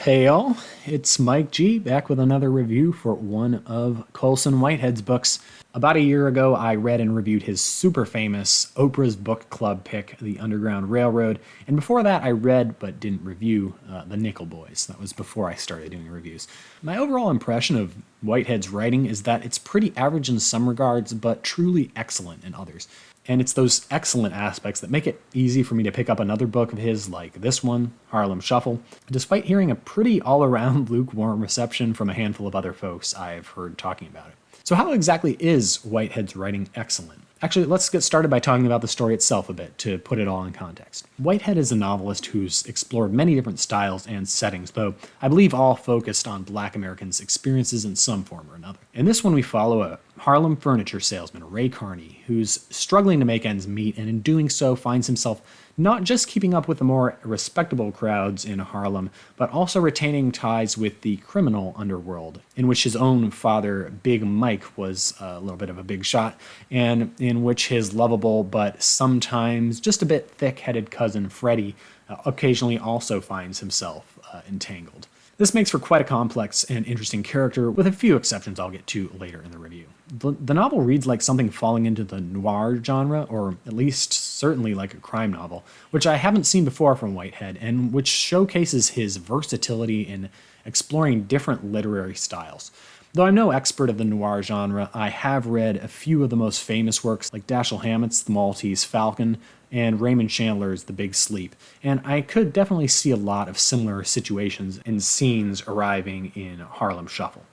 Hey y'all, it's Mike G back with another review for one of Colson Whitehead's books. About a year ago, I read and reviewed his super famous Oprah's Book Club pick, The Underground Railroad, and before that I read but didn't review The Nickel Boys. That was before I started doing reviews. My overall impression of Whitehead's writing is that it's pretty average in some regards, but truly excellent in others. And it's those excellent aspects that make it easy for me to pick up another book of his like this one, Harlem Shuffle, despite hearing a pretty all-around lukewarm reception from a handful of other folks I've heard talking about it. So how exactly is Whitehead's writing excellent? Actually, let's get started by talking about the story itself a bit to put it all in context. Whitehead is a novelist who's explored many different styles and settings, though I believe all focused on Black Americans' experiences in some form or another. In this one, we follow a Harlem furniture salesman, Ray Carney, who's struggling to make ends meet, and in doing so finds himself not just keeping up with the more respectable crowds in Harlem, but also retaining ties with the criminal underworld, in which his own father, Big Mike, was a little bit of a big shot, and in which his lovable but sometimes just a bit thick-headed cousin, Freddie, occasionally also finds himself entangled. This makes for quite a complex and interesting character, with a few exceptions I'll get to later in the review. The novel reads like something falling into the noir genre, or at least certainly like a crime novel, which I haven't seen before from Whitehead, and which showcases his versatility in exploring different literary styles. Though I'm no expert of the noir genre, I have read a few of the most famous works like Dashiell Hammett's The Maltese Falcon and Raymond Chandler's The Big Sleep, and I could definitely see a lot of similar situations and scenes arriving in Harlem Shuffle.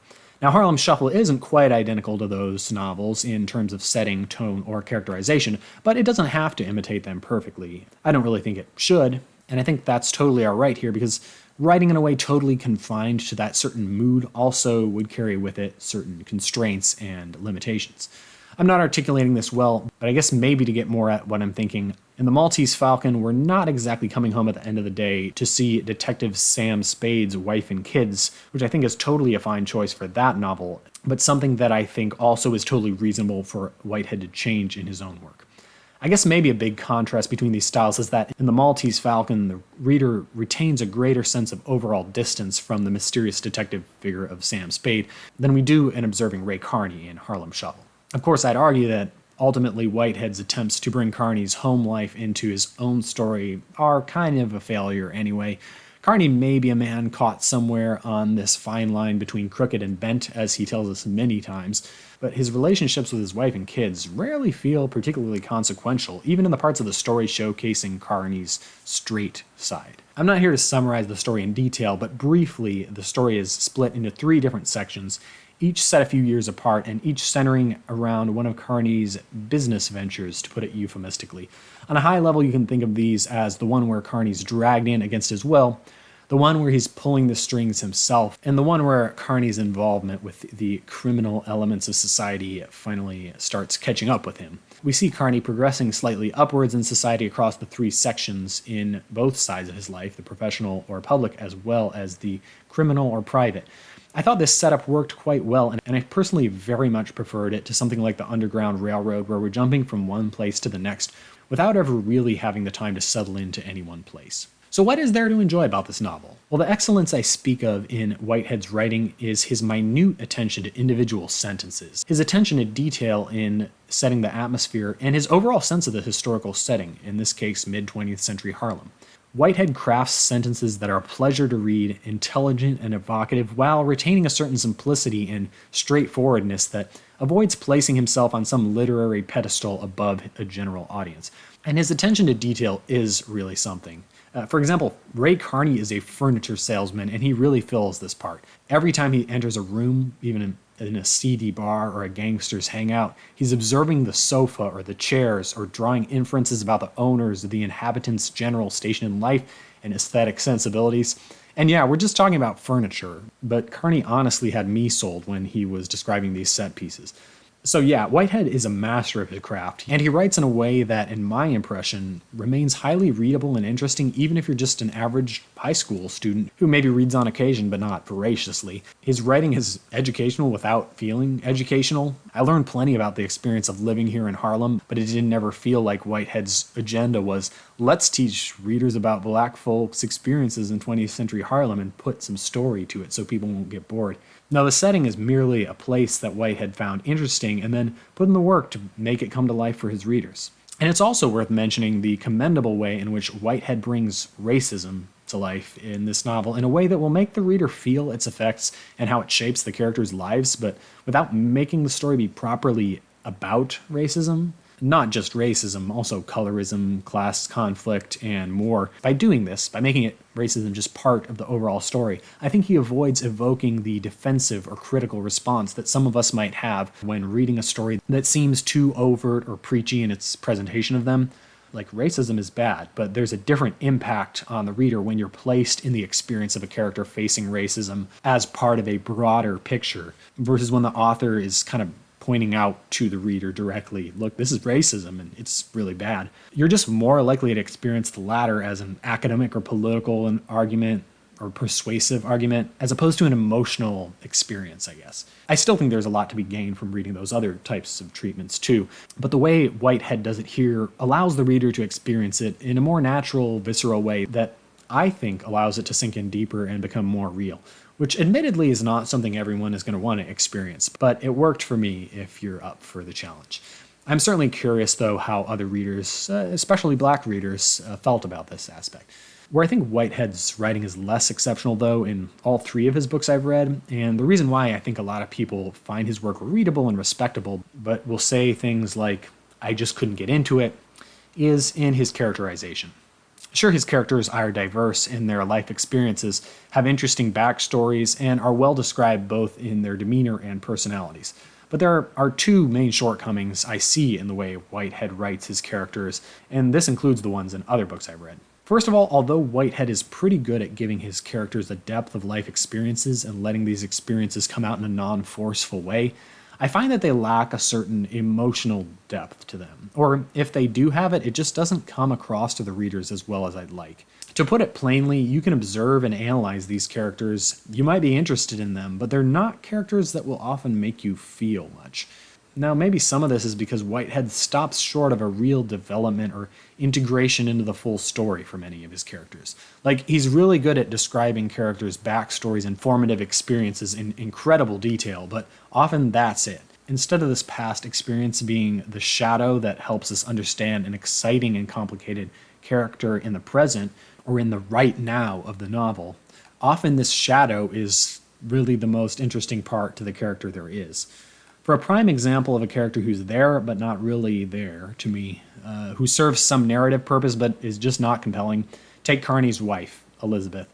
Now, Harlem Shuffle isn't quite identical to those novels in terms of setting, tone, or characterization, but it doesn't have to imitate them perfectly. I don't really think it should, and I think that's totally alright here because writing in a way totally confined to that certain mood also would carry with it certain constraints and limitations. I'm not articulating this well, but I guess maybe to get more at what I'm thinking, in The Maltese Falcon, we're not exactly coming home at the end of the day to see Detective Sam Spade's wife and kids, which I think is totally a fine choice for that novel, but something that I think also is totally reasonable for Whitehead to change in his own work. I guess maybe a big contrast between these styles is that in The Maltese Falcon, the reader retains a greater sense of overall distance from the mysterious detective figure of Sam Spade than we do in observing Ray Carney in Harlem Shuffle. Of course, I'd argue that ultimately Whitehead's attempts to bring Carney's home life into his own story are kind of a failure anyway. Carney may be a man caught somewhere on this fine line between crooked and bent, as he tells us many times, but his relationships with his wife and kids rarely feel particularly consequential, even in the parts of the story showcasing Carney's straight side. I'm not here to summarize the story in detail, but briefly, the story is split into 3 different sections, each set a few years apart, and each centering around one of Carney's business ventures, to put it euphemistically. On a high level, you can think of these as the one where Carney's dragged in against his will, the one where he's pulling the strings himself, and the one where Carney's involvement with the criminal elements of society finally starts catching up with him. We see Carney progressing slightly upwards in society across the 3 sections in both sides of his life, the professional or public, as well as the criminal or private. I thought this setup worked quite well, and I personally very much preferred it to something like the Underground Railroad, where we're jumping from one place to the next without ever really having the time to settle into any one place. So what is there to enjoy about this novel? Well, the excellence I speak of in Whitehead's writing is his minute attention to individual sentences, his attention to detail in setting the atmosphere, and his overall sense of the historical setting, in this case mid-20th century Harlem. Whitehead crafts sentences that are a pleasure to read, intelligent and evocative, while retaining a certain simplicity and straightforwardness that avoids placing himself on some literary pedestal above a general audience. And his attention to detail is really something. For example, Ray Carney is a furniture salesman, and he really fills this part. Every time he enters a room, even in a seedy bar or a gangster's hangout, he's observing the sofa or the chairs or drawing inferences about the owners or the inhabitants' general station in life and aesthetic sensibilities. And yeah, we're just talking about furniture, but Carney honestly had me sold when he was describing these set pieces. So yeah, Whitehead is a master of his craft, and he writes in a way that, in my impression, remains highly readable and interesting even if you're just an average high school student who maybe reads on occasion but not voraciously. His writing is educational without feeling educational. I learned plenty about the experience of living here in Harlem, but it didn't ever feel like Whitehead's agenda was, let's teach readers about black folks' experiences in 20th century Harlem and put some story to it so people won't get bored. Now, the setting is merely a place that Whitehead found interesting and then put in the work to make it come to life for his readers. And it's also worth mentioning the commendable way in which Whitehead brings racism to life in this novel in a way that will make the reader feel its effects and how it shapes the characters' lives, but without making the story be properly about racism. Not just racism, also colorism, class conflict, and more. By doing this, by making it racism just part of the overall story, I think he avoids evoking the defensive or critical response that some of us might have when reading a story that seems too overt or preachy in its presentation of them. Like, racism is bad, but there's a different impact on the reader when you're placed in the experience of a character facing racism as part of a broader picture versus when the author is kind of pointing out to the reader directly, look, this is racism and it's really bad. You're just more likely to experience the latter as an academic or political argument or persuasive argument as opposed to an emotional experience, I guess. I still think there's a lot to be gained from reading those other types of treatments too, but the way Whitehead does it here allows the reader to experience it in a more natural, visceral way that I think allows it to sink in deeper and become more real, which admittedly is not something everyone is going to want to experience, but it worked for me if you're up for the challenge. I'm certainly curious, though, how other readers, especially black readers, felt about this aspect. Where I think Whitehead's writing is less exceptional, though, in all three of his books I've read, and the reason why I think a lot of people find his work readable and respectable, but will say things like, I just couldn't get into it, is in his characterization. Sure, his characters are diverse in their life experiences, have interesting backstories, and are well described both in their demeanor and personalities. But there are two main shortcomings I see in the way Whitehead writes his characters, and this includes the ones in other books I've read. First of all, although Whitehead is pretty good at giving his characters a depth of life experiences and letting these experiences come out in a non-forceful way, I find that they lack a certain emotional depth to them. Or if they do have it, it just doesn't come across to the readers as well as I'd like. To put it plainly, you can observe and analyze these characters. You might be interested in them, but they're not characters that will often make you feel much. Now, maybe some of this is because Whitehead stops short of a real development or integration into the full story for many of his characters. Like, he's really good at describing characters' backstories and formative experiences in incredible detail, but often that's it. Instead of this past experience being the shadow that helps us understand an exciting and complicated character in the present or in the right now of the novel, often this shadow is really the most interesting part to the character there is. For a prime example of a character who's there but not really there to me, who serves some narrative purpose but is just not compelling, take Carney's wife, Elizabeth.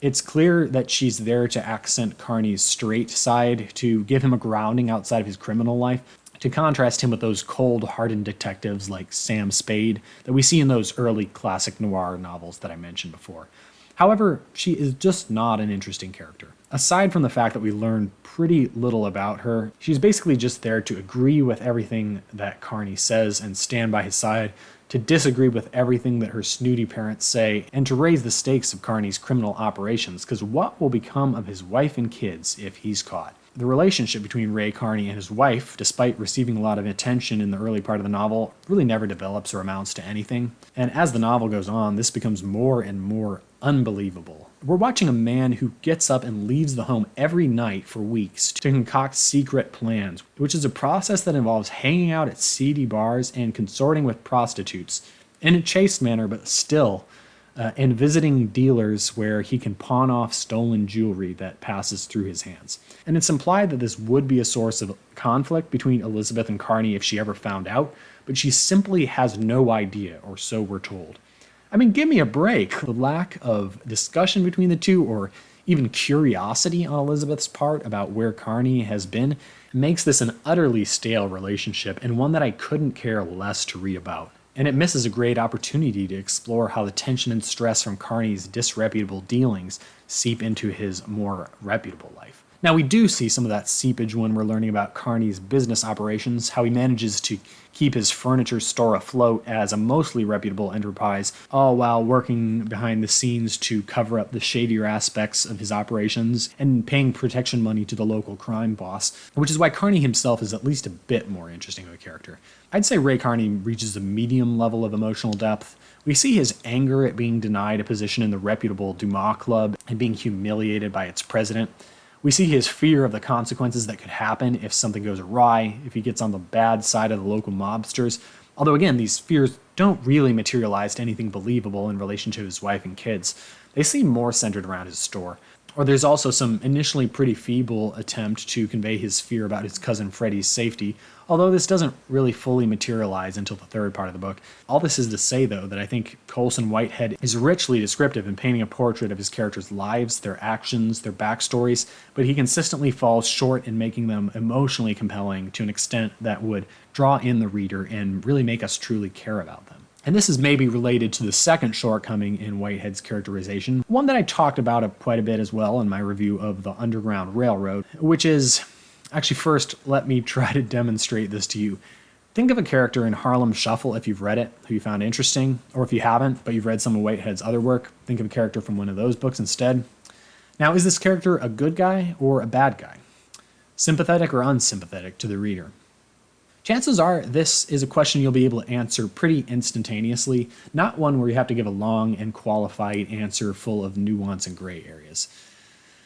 It's clear that she's there to accent Carney's straight side, to give him a grounding outside of his criminal life, to contrast him with those cold, hardened detectives like Sam Spade that we see in those early classic noir novels that I mentioned before. However, she is just not an interesting character. Aside from the fact that we learn pretty little about her, she's basically just there to agree with everything that Carney says and stand by his side, to disagree with everything that her snooty parents say, and to raise the stakes of Carney's criminal operations, because what will become of his wife and kids if he's caught? The relationship between Ray Carney and his wife, despite receiving a lot of attention in the early part of the novel, really never develops or amounts to anything. And as the novel goes on, this becomes more and more unbelievable. We're watching a man who gets up and leaves the home every night for weeks to concoct secret plans, which is a process that involves hanging out at seedy bars and consorting with prostitutes, in a chaste manner, but still, and visiting dealers where he can pawn off stolen jewelry that passes through his hands. And it's implied that this would be a source of conflict between Elizabeth and Carney if she ever found out, but she simply has no idea, or so we're told. I mean, give me a break. The lack of discussion between the two, or even curiosity on Elizabeth's part about where Carney has been, makes this an utterly stale relationship and one that I couldn't care less to read about. And it misses a great opportunity to explore how the tension and stress from Carney's disreputable dealings seep into his more reputable life. Now, we do see some of that seepage when we're learning about Carney's business operations, how he manages to keep his furniture store afloat as a mostly reputable enterprise, all while working behind the scenes to cover up the shadier aspects of his operations and paying protection money to the local crime boss, which is why Carney himself is at least a bit more interesting of a character. I'd say Ray Carney reaches a medium level of emotional depth. We see his anger at being denied a position in the reputable Dumas Club and being humiliated by its president. We see his fear of the consequences that could happen if something goes awry, if he gets on the bad side of the local mobsters. Although, again, these fears don't really materialize to anything believable in relation to his wife and kids. They seem more centered around his store. Or there's also some initially pretty feeble attempt to convey his fear about his cousin Freddie's safety, although this doesn't really fully materialize until the third part of the book. All this is to say, though, that I think Colson Whitehead is richly descriptive in painting a portrait of his characters' lives, their actions, their backstories, but he consistently falls short in making them emotionally compelling to an extent that would draw in the reader and really make us truly care about them. And this is maybe related to the second shortcoming in Whitehead's characterization, one that I talked about quite a bit as well in my review of The Underground Railroad, which is, actually first, let me try to demonstrate this to you. Think of a character in Harlem Shuffle if you've read it, who you found interesting, or if you haven't, but you've read some of Whitehead's other work, think of a character from one of those books instead. Now, is this character a good guy or a bad guy? Sympathetic or unsympathetic to the reader? Chances are this is a question you'll be able to answer pretty instantaneously, not one where you have to give a long and qualified answer full of nuance and gray areas.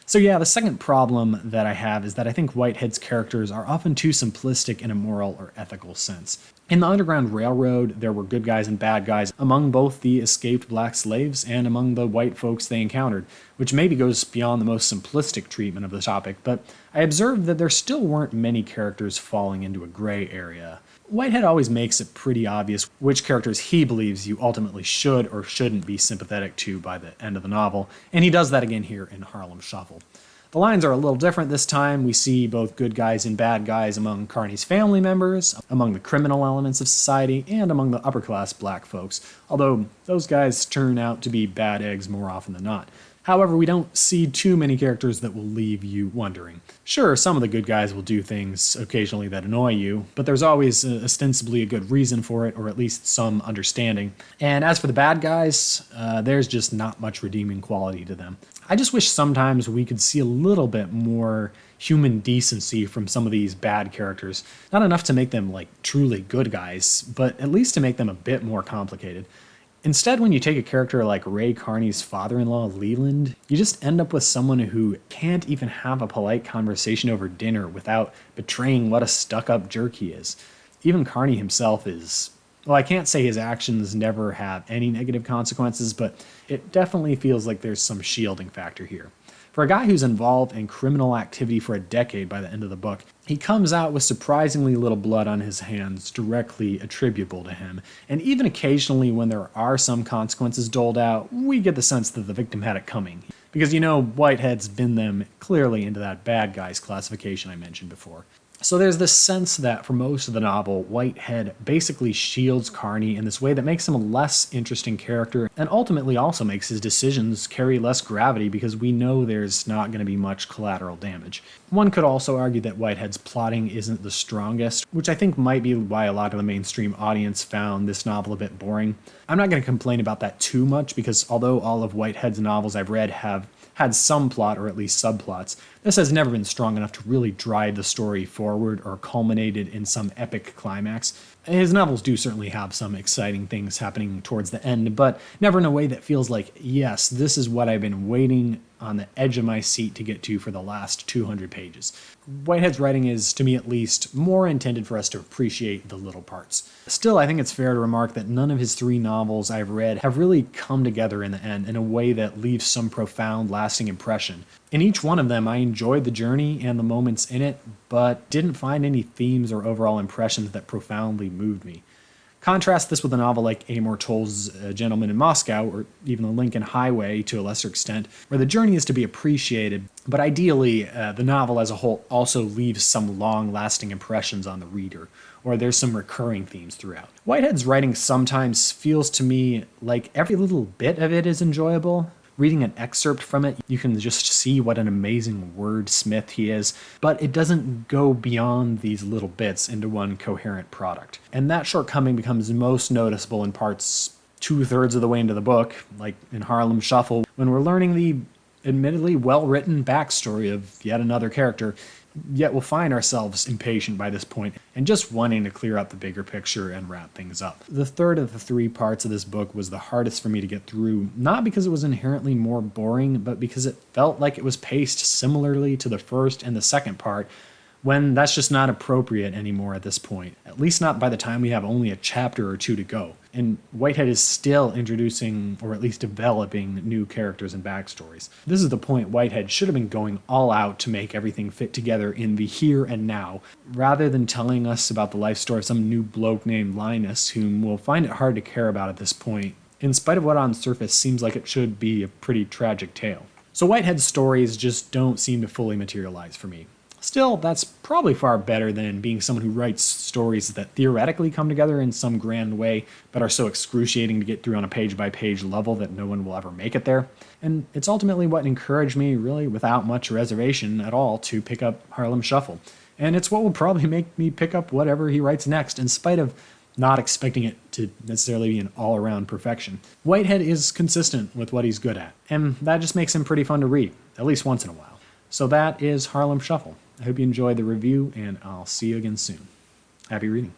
So yeah, the second problem that I have is that I think Whitehead's characters are often too simplistic in a moral or ethical sense. In the Underground Railroad, there were good guys and bad guys among both the escaped black slaves and among the white folks they encountered, which maybe goes beyond the most simplistic treatment of the topic, but I observed that there still weren't many characters falling into a gray area. Whitehead always makes it pretty obvious which characters he believes you ultimately should or shouldn't be sympathetic to by the end of the novel, and he does that again here in Harlem Shuffle. The lines are a little different this time. We see both good guys and bad guys among Carney's family members, among the criminal elements of society, and among the upper-class black folks, although those guys turn out to be bad eggs more often than not. However, we don't see too many characters that will leave you wondering. Sure, some of the good guys will do things occasionally that annoy you, but there's always ostensibly a good reason for it, or at least some understanding. And as for the bad guys, there's just not much redeeming quality to them. I just wish sometimes we could see a little bit more human decency from some of these bad characters. Not enough to make them like truly good guys, but at least to make them a bit more complicated. Instead, when you take a character like Ray Carney's father-in-law, Leland, you just end up with someone who can't even have a polite conversation over dinner without betraying what a stuck-up jerk he is. Even Carney himself is... Well, I can't say his actions never have any negative consequences, but it definitely feels like there's some shielding factor here. For a guy who's involved in criminal activity for a decade by the end of the book, he comes out with surprisingly little blood on his hands directly attributable to him, and even occasionally when there are some consequences doled out, we get the sense that the victim had it coming. Because, you know, Whitehead's been them clearly into that bad guys classification I mentioned before. So there's this sense that for most of the novel, Whitehead basically shields Carney in this way that makes him a less interesting character and ultimately also makes his decisions carry less gravity because we know there's not going to be much collateral damage. One could also argue that Whitehead's plotting isn't the strongest, which I think might be why a lot of the mainstream audience found this novel a bit boring. I'm not going to complain about that too much because although all of Whitehead's novels I've read have had some plot or at least subplots, this has never been strong enough to really drive the story forward or culminated in some epic climax. His novels do certainly have some exciting things happening towards the end, but never in a way that feels like, yes, this is what I've been waiting on the edge of my seat to get to for the last 200 pages. Whitehead's writing is, to me at least, more intended for us to appreciate the little parts. Still, I think it's fair to remark that none of his 3 novels I've read have really come together in the end in a way that leaves some profound, lasting impression. In each one of them, I enjoyed the journey and the moments in it, but didn't find any themes or overall impressions that profoundly moved me. Contrast this with a novel like Amor Towles' Gentleman in Moscow, or even The Lincoln Highway to a lesser extent, where the journey is to be appreciated, but ideally, the novel as a whole also leaves some long-lasting impressions on the reader, or there's some recurring themes throughout. Whitehead's writing sometimes feels to me like every little bit of it is enjoyable, Reading an excerpt from it, you can just see what an amazing wordsmith he is, but it doesn't go beyond these little bits into one coherent product. And that shortcoming becomes most noticeable in parts 2/3 of the way into the book, like in Harlem Shuffle, when we're learning the admittedly well-written backstory of yet another character, yet we'll find ourselves impatient by this point and just wanting to clear up the bigger picture and wrap things up. The third of the 3 parts of this book was the hardest for me to get through, not because it was inherently more boring, but because it felt like it was paced similarly to the first and the second part, when that's just not appropriate anymore at this point, at least not by the time we have only a chapter or 2 to go. And Whitehead is still introducing, or at least developing, new characters and backstories. This is the point Whitehead should have been going all out to make everything fit together in the here and now, rather than telling us about the life story of some new bloke named Linus, whom we'll find it hard to care about at this point, in spite of what on surface seems like it should be a pretty tragic tale. So Whitehead's stories just don't seem to fully materialize for me. Still, that's probably far better than being someone who writes stories that theoretically come together in some grand way, but are so excruciating to get through on a page-by-page level that no one will ever make it there. And it's ultimately what encouraged me, really without much reservation at all, to pick up Harlem Shuffle. And it's what will probably make me pick up whatever he writes next, in spite of not expecting it to necessarily be an all-around perfection. Whitehead is consistent with what he's good at, and that just makes him pretty fun to read, at least once in a while. So that is Harlem Shuffle. I hope you enjoyed the review, and I'll see you again soon. Happy reading.